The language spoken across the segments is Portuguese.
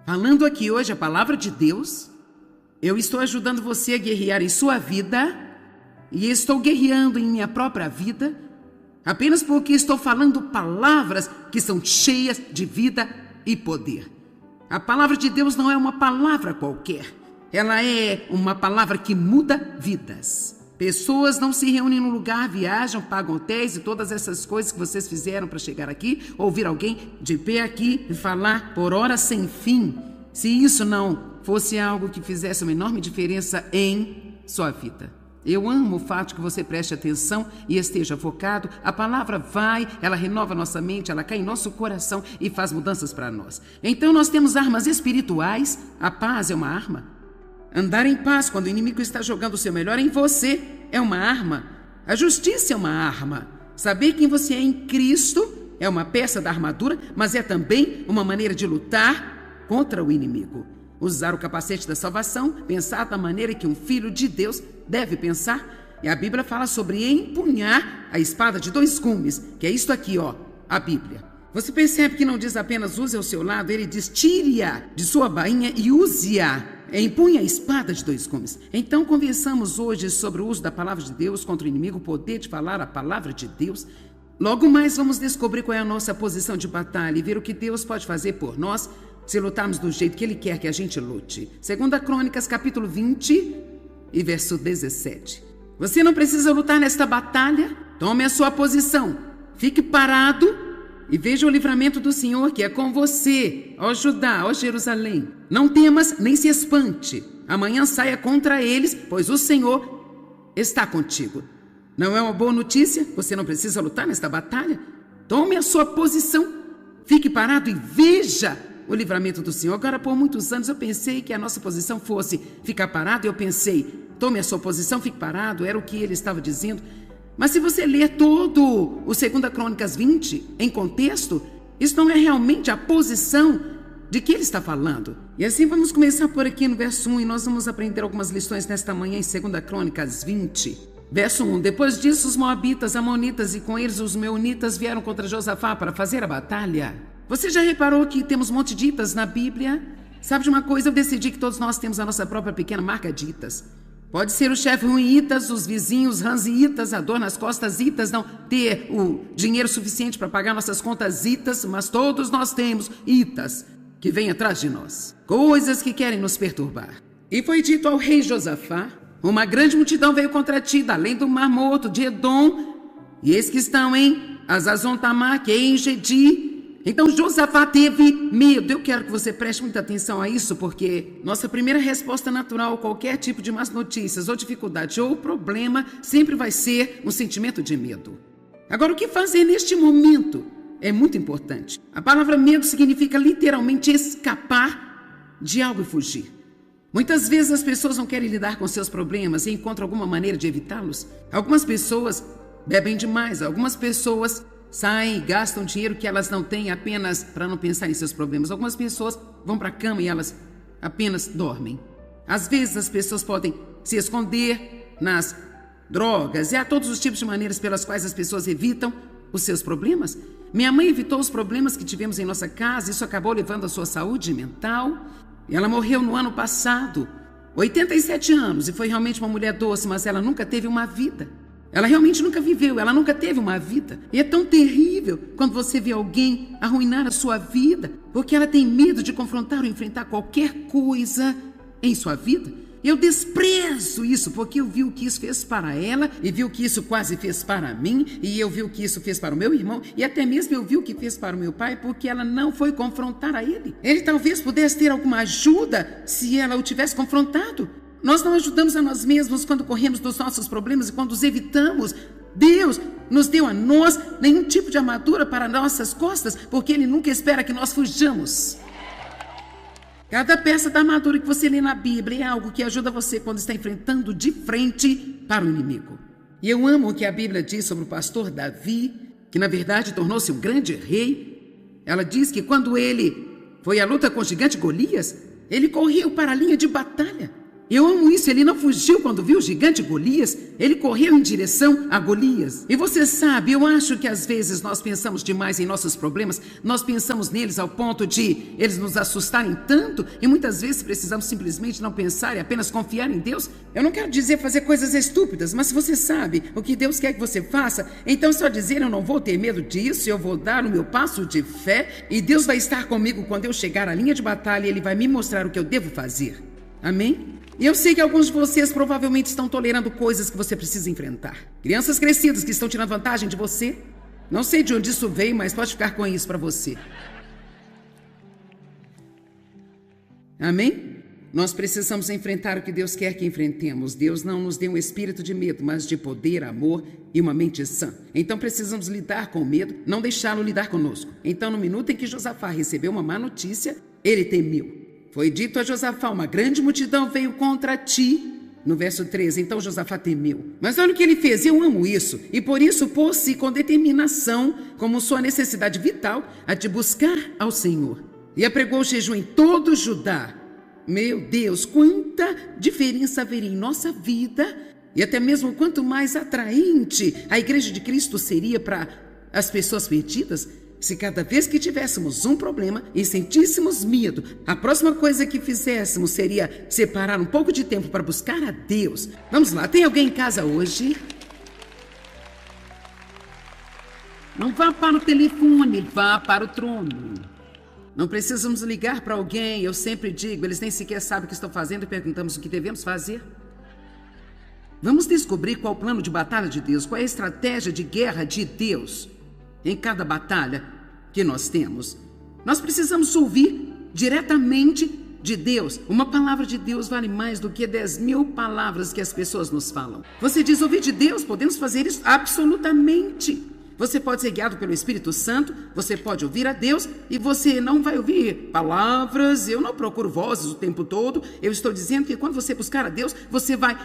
Falando aqui hoje a palavra de Deus, eu estou ajudando você a guerrear em sua vida e estou guerreando em minha própria vida apenas porque estou falando palavras que são cheias de vida e poder. A palavra de Deus não é uma palavra qualquer. Ela é uma palavra que muda vidas. Pessoas não se reúnem num lugar, viajam, pagam hotéis e todas essas coisas que vocês fizeram para chegar aqui, ouvir alguém de pé aqui e falar por horas sem fim, se isso não fosse algo que fizesse uma enorme diferença em sua vida. Eu amo o fato que você preste atenção e esteja focado. A palavra vai, ela renova nossa mente, ela cai em nosso coração e faz mudanças para nós. Então nós temos armas espirituais. A paz é uma arma. Andar em paz quando o inimigo está jogando o seu melhor em você é uma arma. A justiça é uma arma. Saber quem você é em Cristo é uma peça da armadura, mas é também uma maneira de lutar contra o inimigo. Usar o capacete da salvação, pensar da maneira que um filho de Deus deve pensar. E a Bíblia fala sobre empunhar a espada de dois gumes, que é isto aqui, ó, a Bíblia. Você percebe que não diz apenas use ao seu lado, ele diz tire-a de sua bainha e use-a. Empunha a espada de dois gumes. Então conversamos hoje sobre o uso da palavra de Deus contra o inimigo, o poder de falar a palavra de Deus. Logo mais vamos descobrir qual é a nossa posição de batalha e ver o que Deus pode fazer por nós se lutarmos do jeito que Ele quer que a gente lute. 2 Crônicas, capítulo 20 e verso 17. Você não precisa lutar nesta batalha. Tome a sua posição. Fique parado e veja o livramento do Senhor que é com você, ó Judá, ó Jerusalém. Não temas nem se espante. Amanhã saia contra eles, pois o Senhor está contigo. Não é uma boa notícia? Você não precisa lutar nesta batalha? Tome a sua posição. Fique parado e veja o livramento do Senhor. Agora, por muitos anos, eu pensei que a nossa posição fosse ficar parado. E eu pensei, tome a sua posição, fique parado. Era o que ele estava dizendo. Mas se você ler todo o 2 Crônicas 20 em contexto, isso não é realmente a posição de que ele está falando. E assim vamos começar por aqui no verso 1 e nós vamos aprender algumas lições nesta manhã em 2 Crônicas 20. Verso 1. Depois disso, os moabitas, amonitas e com eles os meunitas vieram contra Josafá para fazer a batalha. Você já reparou que temos um monte de itas na Bíblia? Sabe de uma coisa? Eu decidi que todos nós temos a nossa própria pequena marca de itas. Pode ser o chefe ruim itas, os vizinhos ranziitas, a dor nas costas itas, não ter o dinheiro suficiente para pagar nossas contas itas, mas todos nós temos itas que vêm atrás de nós. Coisas que querem nos perturbar. E foi dito ao rei Josafá, uma grande multidão veio contra ti, além do Mar Morto, de Edom, e eis que estão em Azazon-Tamar, que é em Gedi. Então Josafá teve medo. Eu quero que você preste muita atenção a isso, porque nossa primeira resposta natural a qualquer tipo de más notícias, ou dificuldade, ou problema, sempre vai ser um sentimento de medo. Agora, o que fazer neste momento é muito importante. A palavra medo significa literalmente escapar de algo e fugir. Muitas vezes as pessoas não querem lidar com seus problemas e encontram alguma maneira de evitá-los. Algumas pessoas bebem demais, algumas pessoas saem e gastam dinheiro que elas não têm apenas para não pensar em seus problemas. Algumas pessoas vão para a cama e elas apenas dormem. Às vezes as pessoas podem se esconder nas drogas e há todos os tipos de maneiras pelas quais as pessoas evitam os seus problemas. Minha mãe evitou os problemas que tivemos em nossa casa, isso acabou levando à sua saúde mental. E ela morreu no ano passado, 87 anos, e foi realmente uma mulher doce, mas ela nunca teve uma vida. Ela realmente nunca viveu, ela nunca teve uma vida. E é tão terrível quando você vê alguém arruinar a sua vida, porque ela tem medo de confrontar ou enfrentar qualquer coisa em sua vida. Eu desprezo isso, porque eu vi o que isso fez para ela, e vi o que isso quase fez para mim, e eu vi o que isso fez para o meu irmão, e até mesmo eu vi o que fez para o meu pai, porque ela não foi confrontar a ele. Ele talvez pudesse ter alguma ajuda se ela o tivesse confrontado. Nós não ajudamos a nós mesmos quando corremos dos nossos problemas e quando os evitamos. Deus nos deu a nós nenhum tipo de armadura para nossas costas, porque Ele nunca espera que nós fujamos. Cada peça da armadura que você lê na Bíblia é algo que ajuda você quando está enfrentando de frente para o inimigo. E eu amo o que a Bíblia diz sobre o pastor Davi, que na verdade tornou-se um grande rei. Ela diz que quando ele foi à luta com o gigante Golias, ele correu para a linha de batalha. Eu amo isso, ele não fugiu quando viu o gigante Golias, ele correu em direção a Golias. E você sabe, eu acho que às vezes nós pensamos demais em nossos problemas, nós pensamos neles ao ponto de eles nos assustarem tanto, e muitas vezes precisamos simplesmente não pensar e apenas confiar em Deus. Eu não quero dizer fazer coisas estúpidas, mas se você sabe o que Deus quer que você faça, então só dizer eu não vou ter medo disso, eu vou dar o meu passo de fé, e Deus vai estar comigo quando eu chegar à linha de batalha e Ele vai me mostrar o que eu devo fazer. Amém? E eu sei que alguns de vocês provavelmente estão tolerando coisas que você precisa enfrentar. Crianças crescidas que estão tirando vantagem de você. Não sei de onde isso veio, mas pode ficar com isso para você. Amém? Nós precisamos enfrentar o que Deus quer que enfrentemos. Deus não nos deu um espírito de medo, mas de poder, amor e uma mente sã. Então precisamos lidar com o medo, não deixá-lo lidar conosco. Então, no minuto em que Josafá recebeu uma má notícia, ele temeu. Foi dito a Josafá, uma grande multidão veio contra ti. No verso 13, então Josafá temeu. Mas olha o que ele fez, eu amo isso. E por isso pôs-se com determinação, como sua necessidade vital, a te buscar ao Senhor. E apregou o jejum em todo Judá. Meu Deus, quanta diferença haveria em nossa vida. E até mesmo quanto mais atraente a Igreja de Cristo seria para as pessoas perdidas, se cada vez que tivéssemos um problema e sentíssemos medo, a próxima coisa que fizéssemos seria separar um pouco de tempo para buscar a Deus. Vamos lá, tem alguém em casa hoje? Não vá para o telefone, vá para o trono. Não precisamos ligar para alguém, eu sempre digo, eles nem sequer sabem o que estão fazendo e perguntamos o que devemos fazer. Vamos descobrir qual o plano de batalha de Deus, qual é a estratégia de guerra de Deus. Em cada batalha que nós temos, nós precisamos ouvir diretamente de Deus. Uma palavra de Deus vale mais do que 10.000 palavras que as pessoas nos falam. Você diz ouvir de Deus? Podemos fazer isso? Absolutamente. Você pode ser guiado pelo Espírito Santo, você pode ouvir a Deus e você não vai ouvir palavras. Eu não procuro vozes o tempo todo. Eu estou dizendo que quando você buscar a Deus, você vai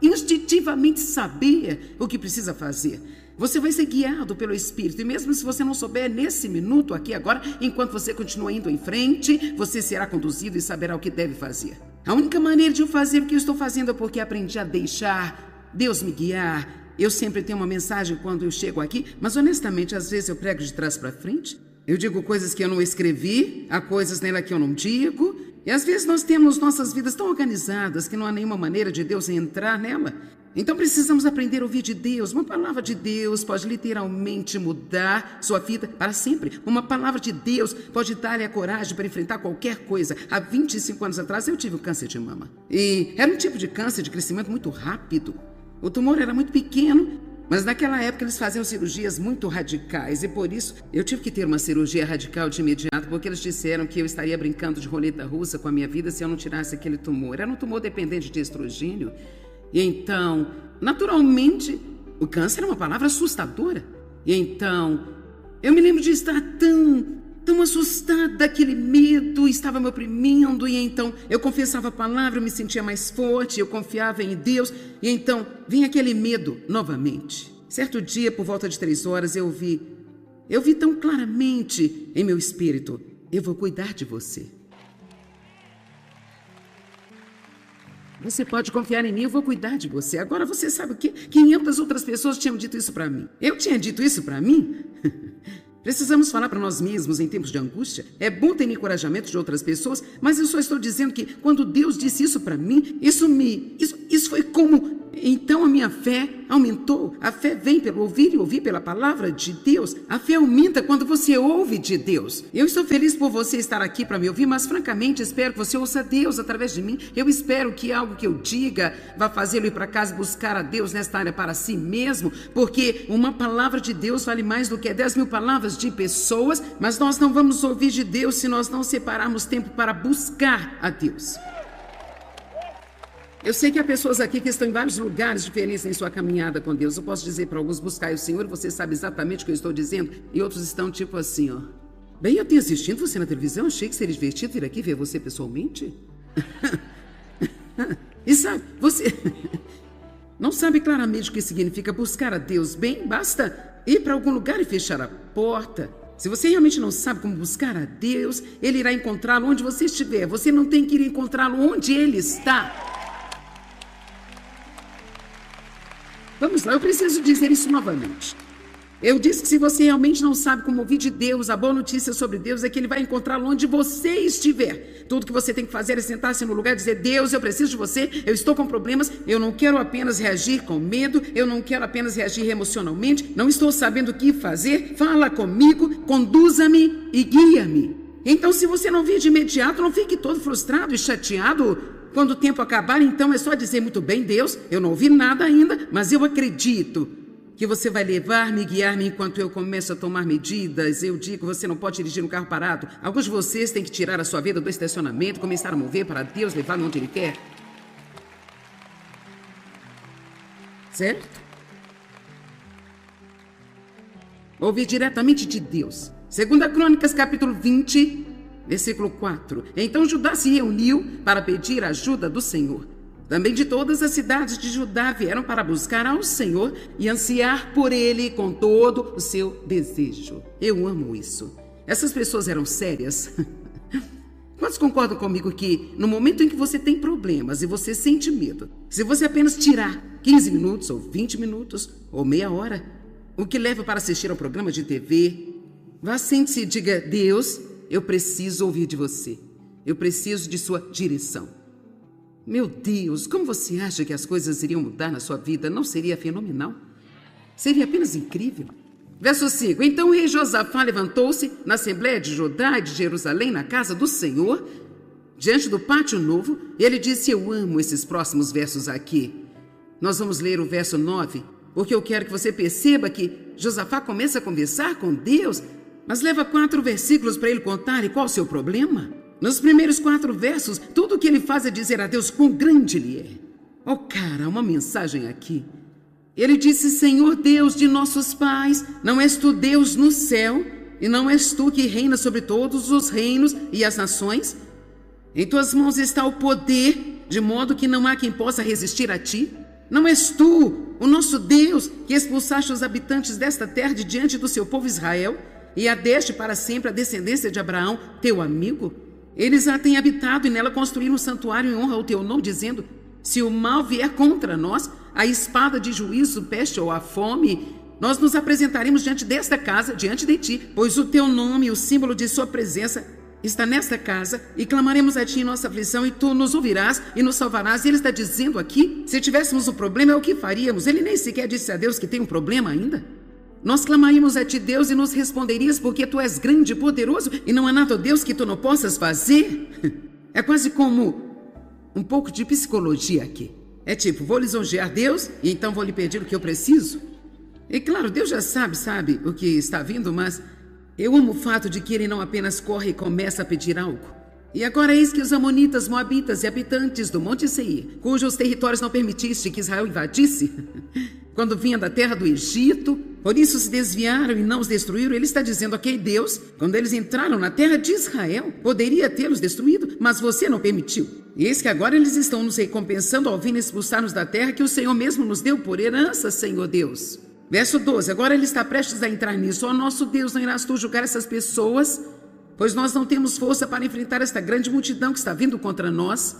instintivamente saber o que precisa fazer. Você vai ser guiado pelo Espírito, e mesmo se você não souber nesse minuto aqui agora, enquanto você continua indo em frente, você será conduzido e saberá o que deve fazer. A única maneira de eu fazer o que eu estou fazendo é porque aprendi a deixar Deus me guiar. Eu sempre tenho uma mensagem quando eu chego aqui, mas honestamente, às vezes eu prego de trás para frente. Eu digo coisas que eu não escrevi, há coisas nela que eu não digo, e às vezes nós temos nossas vidas tão organizadas que não há nenhuma maneira de Deus entrar nela. Então precisamos aprender a ouvir de Deus. Uma palavra de Deus pode literalmente mudar sua vida para sempre. Uma palavra de Deus pode dar-lhe a coragem para enfrentar qualquer coisa. Há 25 anos atrás eu tive um câncer de mama. E era um tipo de câncer de crescimento muito rápido. O tumor era muito pequeno, mas naquela época eles faziam cirurgias muito radicais. E por isso eu tive que ter uma cirurgia radical de imediato, porque eles disseram que eu estaria brincando de roleta russa com a minha vida se eu não tirasse aquele tumor. Era um tumor dependente de estrogênio. E então, naturalmente, o câncer é uma palavra assustadora. E então, eu me lembro de estar tão assustada, aquele medo estava me oprimindo. E então, eu confessava a palavra, eu me sentia mais forte, eu confiava em Deus. E então, vinha aquele medo novamente. Certo dia, por volta de 3 horas, eu vi tão claramente em meu espírito, eu vou cuidar de você. Você pode confiar em mim, eu vou cuidar de você. Agora você sabe o quê? 500 outras pessoas tinham dito isso para mim. Eu tinha dito isso para mim? Precisamos falar para nós mesmos em tempos de angústia. É bom ter encorajamento de outras pessoas, mas eu só estou dizendo que quando Deus disse isso para mim, isso foi como... Então a minha fé aumentou. A fé vem pelo ouvir e ouvir pela palavra de Deus. A fé aumenta quando você ouve de Deus. Eu estou feliz por você estar aqui para me ouvir, mas francamente espero que você ouça Deus através de mim. Eu espero que algo que eu diga vá fazê-lo ir para casa e buscar a Deus nesta área para si mesmo, porque uma palavra de Deus vale mais do que 10.000 palavras de pessoas, mas nós não vamos ouvir de Deus se nós não separarmos tempo para buscar a Deus. Eu sei que há pessoas aqui que estão em vários lugares diferentes em sua caminhada com Deus. Eu posso dizer para alguns, buscai o Senhor, você sabe exatamente o que eu estou dizendo. E outros estão tipo assim, ó. Bem, eu tenho assistido você na televisão, achei que seria divertido vir aqui ver você pessoalmente. E sabe, você não sabe claramente o que significa buscar a Deus. Bem, basta ir para algum lugar e fechar a porta. Se você realmente não sabe como buscar a Deus, Ele irá encontrá-lo onde você estiver. Você não tem que ir encontrá-lo onde Ele está. Vamos lá, eu preciso dizer isso novamente. Eu disse que se você realmente não sabe como ouvir de Deus, a boa notícia sobre Deus é que Ele vai encontrá-lo onde você estiver. Tudo que você tem que fazer é sentar-se no lugar e dizer: Deus, eu preciso de você, eu estou com problemas, eu não quero apenas reagir com medo, eu não quero apenas reagir emocionalmente, não estou sabendo o que fazer, fala comigo, conduza-me e guia-me. Então, se você não vir de imediato, não fique todo frustrado e chateado. Quando o tempo acabar, então é só dizer: muito bem, Deus, eu não ouvi nada ainda, mas eu acredito que você vai levar-me e guiar-me enquanto eu começo a tomar medidas. Eu digo, você não pode dirigir um carro parado. Alguns de vocês têm que tirar a sua vida do estacionamento, começar a mover para Deus levar-me onde Ele quer. Certo? Ouvir diretamente de Deus. 2 Crônicas, capítulo 20, versículo 4. Então Judá se reuniu para pedir a ajuda do Senhor. Também de todas as cidades de Judá vieram para buscar ao Senhor e ansiar por Ele com todo o seu desejo. Eu amo isso. Essas pessoas eram sérias. Quantos concordam comigo que no momento em que você tem problemas e você sente medo, se você apenas tirar 15 minutos ou 20 minutos ou meia hora, o que leva para assistir ao programa de TV, vá, sente-se e diga: Deus, eu preciso ouvir de você. Eu preciso de sua direção. Meu Deus, como você acha que as coisas iriam mudar na sua vida? Não seria fenomenal? Seria apenas incrível. Verso 5. Então o rei Josafá levantou-se na Assembleia de Judá e de Jerusalém, na casa do Senhor, diante do pátio novo, e ele disse: eu amo esses próximos versos aqui. Nós vamos ler o verso 9, porque eu quero que você perceba que Josafá começa a conversar com Deus, mas leva 4 versículos para ele contar. E qual o seu problema? Nos primeiros 4 versos, tudo o que ele faz é dizer a Deus quão grande Ele é. Oh, cara, uma mensagem aqui. Ele disse: Senhor Deus de nossos pais, não és tu Deus no céu, e não és tu que reina sobre todos os reinos e as nações? Em tuas mãos está o poder, de modo que não há quem possa resistir a ti? Não és tu, o nosso Deus, que expulsaste os habitantes desta terra de diante do seu povo Israel, e adeste para sempre a descendência de Abraão, teu amigo? Eles a têm habitado e nela construíram um santuário em honra ao teu nome, dizendo: se o mal vier contra nós, a espada de juízo, peste ou a fome, nós nos apresentaremos diante desta casa, diante de ti, pois o teu nome, o símbolo de sua presença, está nesta casa, e clamaremos a ti em nossa aflição, e tu nos ouvirás e nos salvarás. E ele está dizendo aqui, se tivéssemos um problema, é o que faríamos. Ele nem sequer disse a Deus que tem um problema ainda. Nós clamaríamos a ti, Deus, e nos responderias, porque tu és grande e poderoso, e não há nada, Deus, que tu não possas fazer. É quase como um pouco de psicologia aqui. É tipo, vou lisonjear Deus, e então vou lhe pedir o que eu preciso. E claro, Deus já sabe o que está vindo, mas eu amo o fato de que ele não apenas corre e começa a pedir algo. E agora eis que os amonitas, moabitas e habitantes do Monte Seir, cujos territórios não permitiste que Israel invadisse, quando vinha da terra do Egito, por isso se desviaram e não os destruíram. Ele está dizendo: ok, Deus, quando eles entraram na terra de Israel, poderia tê-los destruído, mas você não permitiu. E eis que agora eles estão nos recompensando ao vir expulsar-nos da terra que o Senhor mesmo nos deu por herança, Senhor Deus. Verso 12, agora ele está prestes a entrar nisso. Ó nosso Deus, não irás tu julgar essas pessoas? Pois nós não temos força para enfrentar esta grande multidão que está vindo contra nós.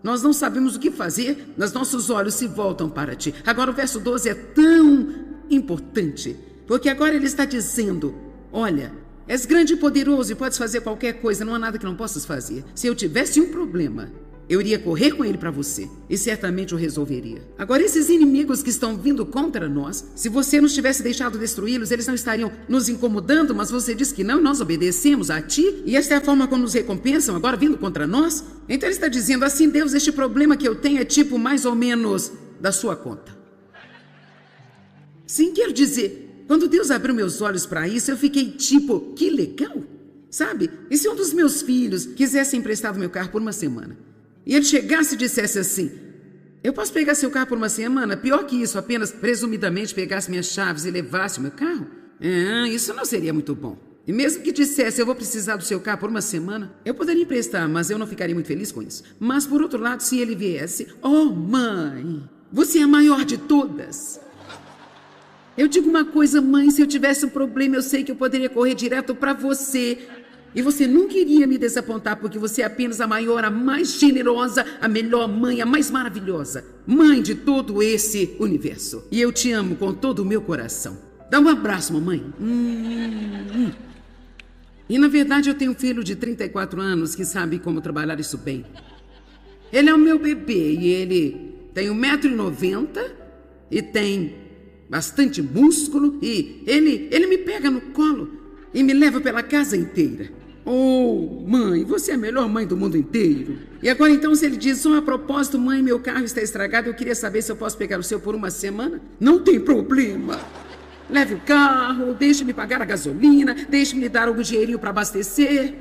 Nós não sabemos o que fazer, mas nossos olhos se voltam para ti. Agora o verso 12 é tão importante, porque agora ele está dizendo: olha, és grande e poderoso e podes fazer qualquer coisa, não há nada que não possas fazer. Se eu tivesse um problema, eu iria correr com ele para você e certamente o resolveria. Agora, esses inimigos que estão vindo contra nós, se você nos tivesse deixado destruí-los, eles não estariam nos incomodando, mas você diz que não, nós obedecemos a ti, e esta é a forma como nos recompensam, agora vindo contra nós? Então ele está dizendo assim: Deus, este problema que eu tenho é tipo mais ou menos da sua conta. Sim, quero dizer, quando Deus abriu meus olhos para isso, eu fiquei tipo, que legal, sabe? E se um dos meus filhos quisesse emprestar o meu carro por uma semana, e ele chegasse e dissesse assim: eu posso pegar seu carro por uma semana? Pior que isso, apenas presumidamente pegasse minhas chaves e levasse o meu carro? Isso não seria muito bom. E mesmo que dissesse: eu vou precisar do seu carro por uma semana, eu poderia emprestar, mas eu não ficaria muito feliz com isso. Mas por outro lado, se ele viesse: oh mãe, você é a maior de todas. Eu digo uma coisa, mãe, se eu tivesse um problema, eu sei que eu poderia correr direto para você. E você nunca iria me desapontar, porque você é apenas a maior, a mais generosa, a melhor mãe, a mais maravilhosa. Mãe de todo esse universo. E eu te amo com todo o meu coração. Dá um abraço, mamãe. E na verdade eu tenho um filho de 34 anos que sabe como trabalhar isso bem. Ele é o meu bebê e ele tem 1,90 m e tem bastante músculo e ele me pega no colo e me leva pela casa inteira. Oh, mãe, você é a melhor mãe do mundo inteiro. E agora então se ele diz, a propósito, mãe, meu carro está estragado, eu queria saber se eu posso pegar o seu por uma semana? Não tem problema. Leve o carro, deixe-me pagar a gasolina, deixe-me dar algum dinheirinho para abastecer.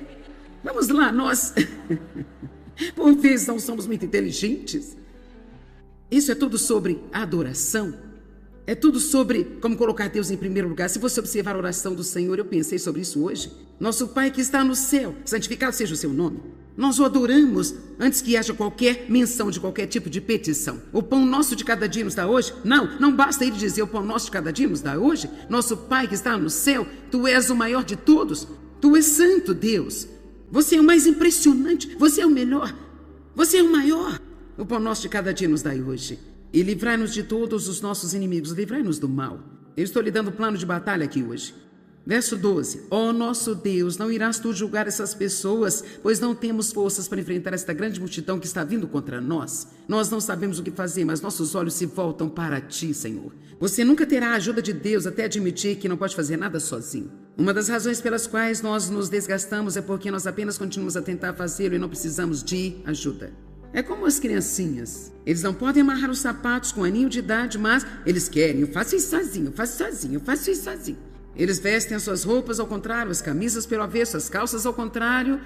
Vamos lá, nós... Por vezes não somos muito inteligentes. Isso é tudo sobre adoração. É tudo sobre como colocar Deus em primeiro lugar. Se você observar a oração do Senhor, eu pensei sobre isso hoje. Nosso Pai que está no céu, santificado seja o seu nome. Nós o adoramos antes que haja qualquer menção de qualquer tipo de petição. O pão nosso de cada dia nos dá hoje? Não basta ele dizer o pão nosso de cada dia nos dá hoje. Nosso Pai que está no céu, tu és o maior de todos. Tu és santo, Deus. Você é o mais impressionante. Você é o melhor. Você é o maior. O pão nosso de cada dia nos dá hoje. E livrai-nos de todos os nossos inimigos, livrai-nos do mal. Eu estou lhe dando plano de batalha aqui hoje. Verso 12. Ó nosso Deus, não irás tu julgar essas pessoas, pois não temos forças para enfrentar esta grande multidão que está vindo contra nós. Nós não sabemos o que fazer, mas nossos olhos se voltam para ti, Senhor. Você nunca terá a ajuda de Deus até admitir que não pode fazer nada sozinho. Uma das razões pelas quais nós nos desgastamos é porque nós apenas continuamos a tentar fazê-lo e não precisamos de ajuda. É como as criancinhas. Eles não podem amarrar os sapatos com um aninho de idade, mas eles querem. Eu faço isso sozinho, eu faço sozinho, eu faço isso sozinho. Eles vestem as suas roupas ao contrário, as camisas pelo avesso, as calças ao contrário.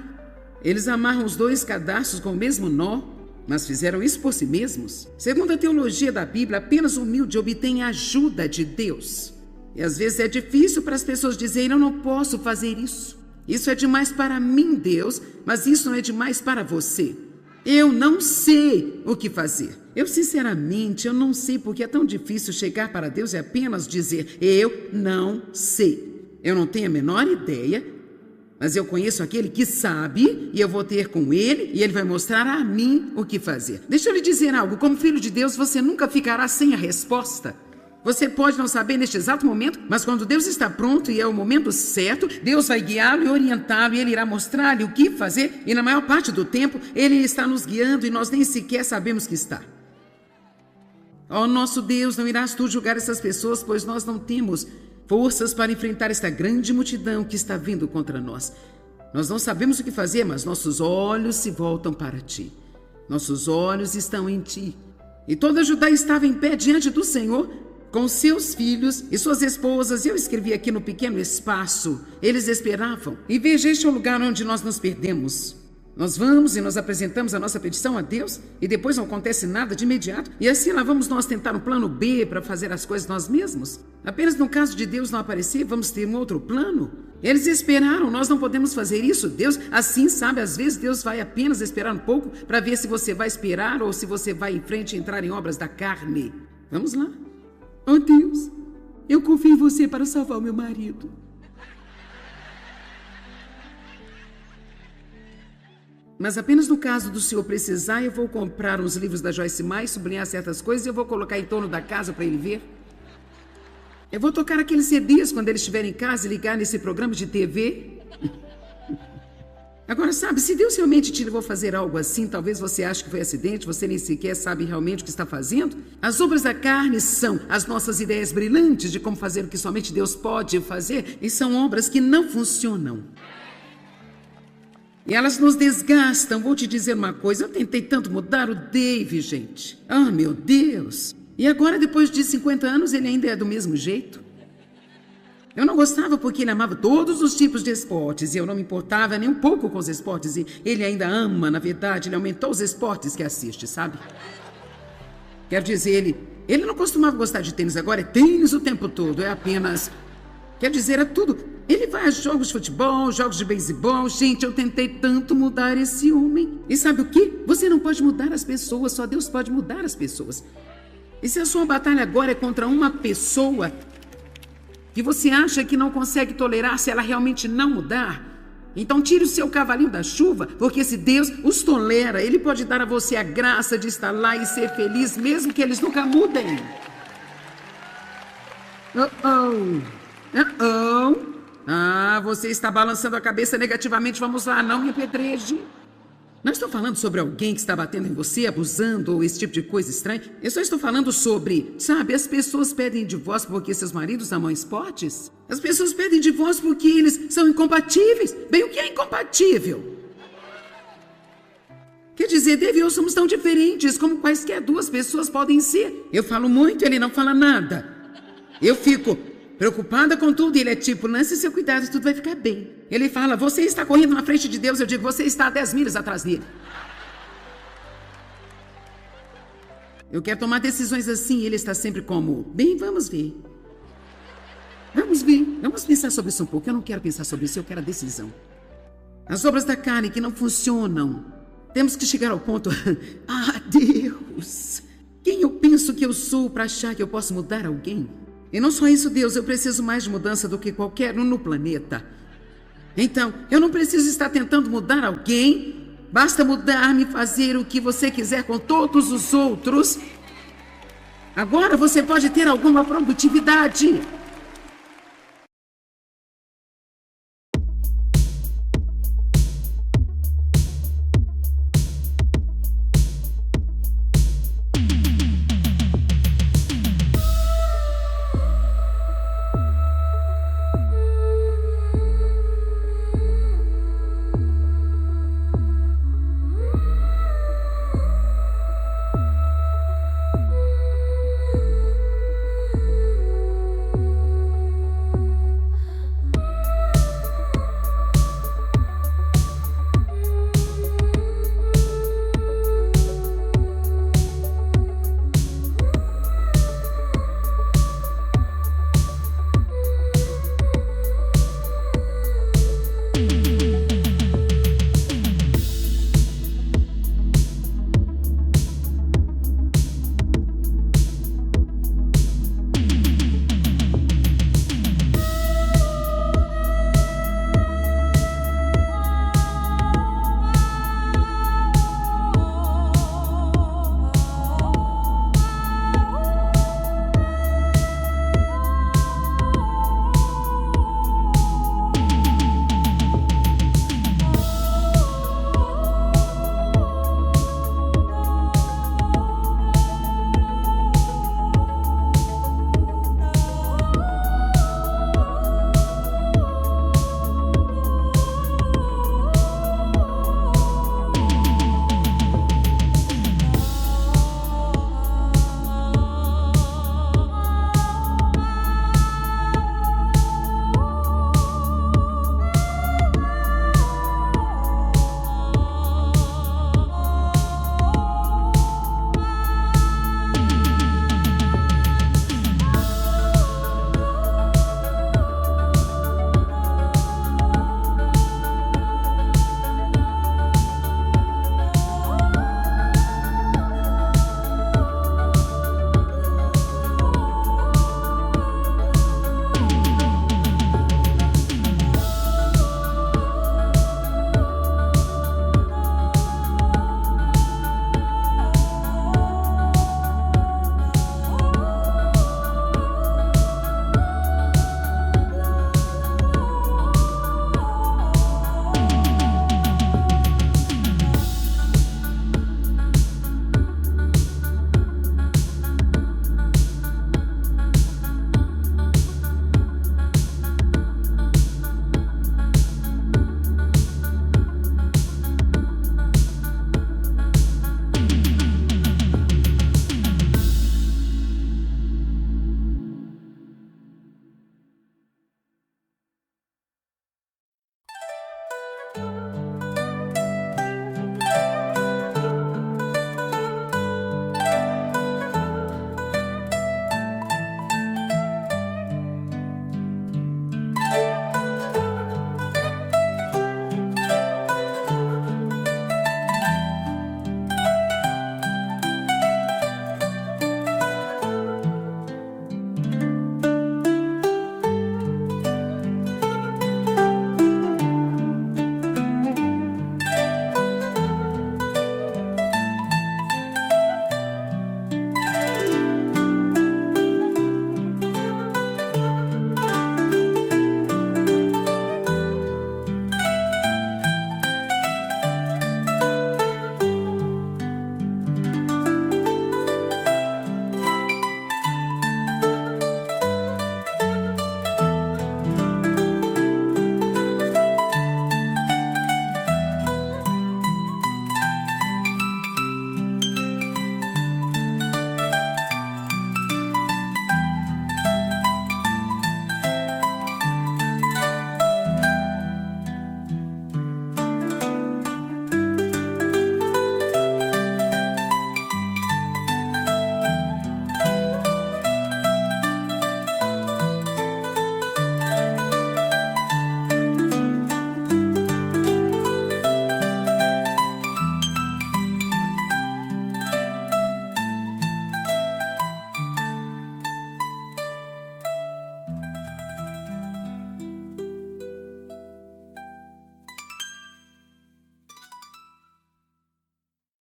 Eles amarram os 2 cadarços com o mesmo nó, mas fizeram isso por si mesmos. Segundo a teologia da Bíblia, apenas o humilde obtém a ajuda de Deus. E às vezes é difícil para as pessoas dizerem, eu não posso fazer isso. Isso é demais para mim, Deus, mas isso não é demais para você. Eu não sei o que fazer. Sinceramente, eu não sei porque é tão difícil chegar para Deus e apenas dizer, eu não sei. Eu não tenho a menor ideia, mas eu conheço aquele que sabe e eu vou ter com ele e ele vai mostrar a mim o que fazer. Deixa eu lhe dizer algo, como filho de Deus, você nunca ficará sem a resposta. Você pode não saber neste exato momento, mas quando Deus está pronto e é o momento certo, Deus vai guiá-lo e orientá-lo e Ele irá mostrar-lhe o que fazer e na maior parte do tempo Ele está nos guiando e nós nem sequer sabemos que está. Ó nosso Deus, não irás tu julgar essas pessoas, pois nós não temos forças para enfrentar esta grande multidão que está vindo contra nós. Nós não sabemos o que fazer, mas nossos olhos se voltam para ti. Nossos olhos estão em ti. E toda Judá estava em pé diante do Senhor, com seus filhos e suas esposas. Eu escrevi aqui no pequeno espaço. Eles esperavam. E veja, este é o lugar onde nós nos perdemos. Nós vamos e nós apresentamos a nossa petição a Deus e depois não acontece nada de imediato. E assim lá vamos nós tentar um plano B para fazer as coisas nós mesmos. Apenas no caso de Deus não aparecer, vamos ter um outro plano. Eles esperaram, nós não podemos fazer isso. Deus, assim sabe, às vezes Deus vai apenas esperar um pouco para ver se você vai esperar ou se você vai em frente e entrar em obras da carne. Vamos lá. Oh Deus, eu confio em você para salvar o meu marido. Mas apenas no caso do senhor precisar, eu vou comprar uns livros da Joyce Meyer, sublinhar certas coisas e eu vou colocar em torno da casa para ele ver. Eu vou tocar aqueles CDs quando ele estiver em casa e ligar nesse programa de TV. Agora, sabe, se Deus realmente te levou a fazer algo assim, talvez você ache que foi acidente, você nem sequer sabe realmente o que está fazendo. As obras da carne são as nossas ideias brilhantes de como fazer o que somente Deus pode fazer, e são obras que não funcionam. E elas nos desgastam. Vou te dizer uma coisa, eu tentei tanto mudar o Dave, gente. Ah, meu Deus. E agora, depois de 50 anos, ele ainda é do mesmo jeito. Eu não gostava porque ele amava todos os tipos de esportes e eu não me importava nem um pouco com os esportes. E ele ainda ama, na verdade, ele aumentou os esportes que assiste, sabe? Quero dizer, ele não costumava gostar de tênis, agora é tênis o tempo todo, é apenas... Quer dizer, é tudo. Ele vai a jogos de futebol, jogos de beisebol. Gente, eu tentei tanto mudar esse homem. E sabe o quê? Você não pode mudar as pessoas, só Deus pode mudar as pessoas. E se a sua batalha agora é contra uma pessoa que você acha que não consegue tolerar se ela realmente não mudar, Então tire o seu cavalinho da chuva, porque se Deus os tolera, Ele pode dar a você a graça de estar lá e ser feliz, mesmo que eles nunca mudem. Ah, você está balançando a cabeça negativamente. Vamos lá, não me apedreje. Não estou falando sobre alguém que está batendo em você, abusando ou esse tipo de coisa estranha. Eu só estou falando sobre, sabe, as pessoas pedem divórcio porque seus maridos amam esportes. As pessoas pedem divórcio porque eles são incompatíveis. Bem, o que é incompatível? Quer dizer, Dave e eu somos tão diferentes como quaisquer duas pessoas podem ser. Eu falo muito, ele não fala nada. Eu fico preocupada com tudo e ele é tipo, lance seu cuidado, tudo vai ficar bem. Ele fala, você está correndo na frente de Deus. Eu digo, você está a 10 milhas atrás dele. Eu quero tomar decisões assim e ele está sempre como, bem, vamos ver. Vamos pensar sobre isso um pouco. Eu não quero pensar sobre isso, eu quero a decisão. As obras da carne que não funcionam. Temos que chegar ao ponto, Deus, quem eu penso que eu sou para achar que eu posso mudar alguém? E não só isso, Deus, eu preciso mais de mudança do que qualquer um no planeta. Então, eu não preciso estar tentando mudar alguém. Basta mudar-me, fazer o que você quiser com todos os outros. Agora você pode ter alguma produtividade.